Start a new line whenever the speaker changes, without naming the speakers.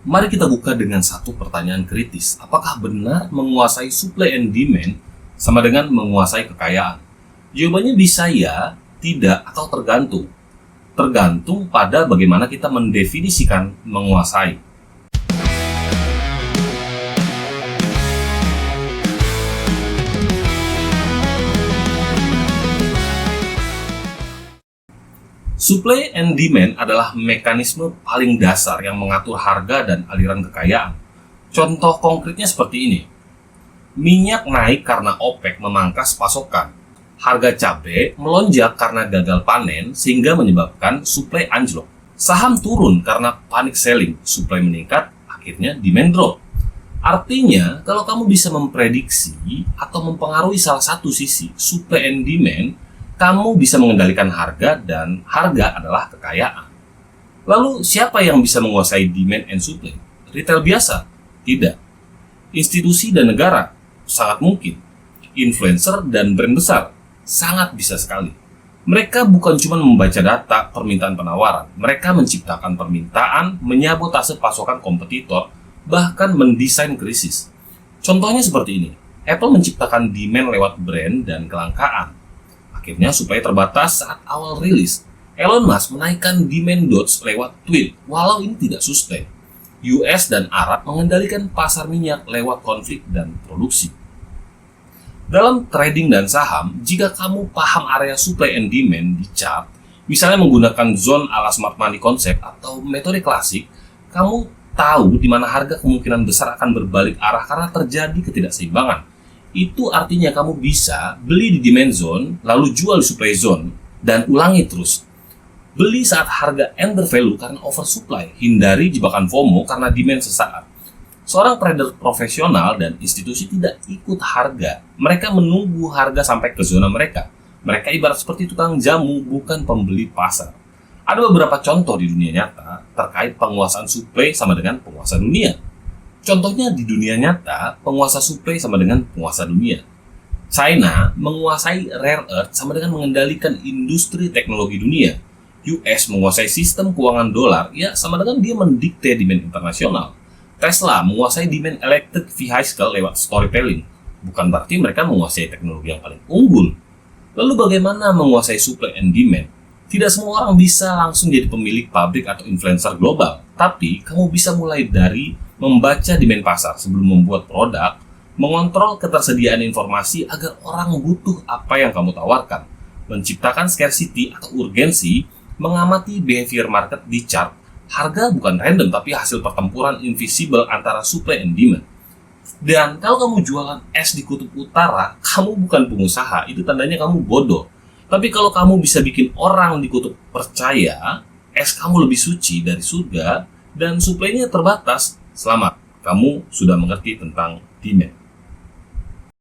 Mari kita buka dengan satu pertanyaan kritis. Apakah benar menguasai supply and demand sama dengan menguasai kekayaan? Jawabannya bisa ya, tidak, atau tergantung. Tergantung pada bagaimana kita mendefinisikan menguasai. Supply and demand adalah mekanisme paling dasar yang mengatur harga dan aliran kekayaan. Contoh konkretnya seperti ini. Minyak naik karena OPEC memangkas pasokan. Harga cabai melonjak karena gagal panen sehingga menyebabkan supply anjlok. Saham turun karena panic selling, supply meningkat, akhirnya demand drop. Artinya, kalau kamu bisa memprediksi atau mempengaruhi salah satu sisi, supply and demand, kamu bisa mengendalikan harga dan harga adalah kekayaan. Lalu, siapa yang bisa menguasai demand and supply? Retail biasa? Tidak. Institusi dan negara? Sangat mungkin. Influencer dan brand besar? Sangat bisa sekali. Mereka bukan cuma membaca data permintaan penawaran, mereka menciptakan permintaan, menyabotase pasokan kompetitor, bahkan mendesain krisis. Contohnya seperti ini, Apple menciptakan demand lewat brand dan kelangkaan. Akhirnya supaya terbatas saat awal rilis. Elon Musk menaikkan demand Doge lewat tweet, walau ini tidak sustain. US dan Arab mengendalikan pasar minyak lewat konflik dan produksi. Dalam trading dan saham, jika kamu paham area supply and demand di chart, misalnya menggunakan zone ala smart money concept atau metode klasik, kamu tahu di mana harga kemungkinan besar akan berbalik arah karena terjadi ketidakseimbangan. Itu artinya kamu bisa beli di demand zone, lalu jual di supply zone, dan ulangi terus. Beli saat harga undervalue karena oversupply, hindari jebakan FOMO karena demand sesaat. Seorang trader profesional dan institusi tidak ikut harga. Mereka menunggu harga sampai ke zona mereka. Mereka ibarat seperti tukang jamu, bukan pembeli pasar. Ada beberapa contoh di dunia nyata terkait penguasaan supply sama dengan penguasa dunia. Contohnya di dunia nyata, penguasa supply sama dengan penguasa dunia. China menguasai rare earth sama dengan mengendalikan industri teknologi dunia. US menguasai sistem keuangan dolar, ya sama dengan dia mendikte demand internasional. Tesla menguasai demand electric vehicle lewat storytelling. Bukan berarti mereka menguasai teknologi yang paling unggul. Lalu bagaimana menguasai supply and demand? Tidak semua orang bisa langsung jadi pemilik pabrik atau influencer global. Tapi kamu bisa mulai dari membaca demand pasar sebelum membuat produk, mengontrol ketersediaan informasi agar orang butuh apa yang kamu tawarkan, menciptakan scarcity atau urgensi, mengamati behavior market di chart. Harga bukan random tapi hasil pertempuran invisible antara supply and demand. Dan kalau kamu jualan es di kutub utara, kamu bukan pengusaha, itu tandanya kamu bodoh. Tapi kalau kamu bisa bikin orang di kutub percaya, es kamu lebih suci dari surga, dan supply-nya terbatas, selamat, kamu sudah mengerti tentang demand.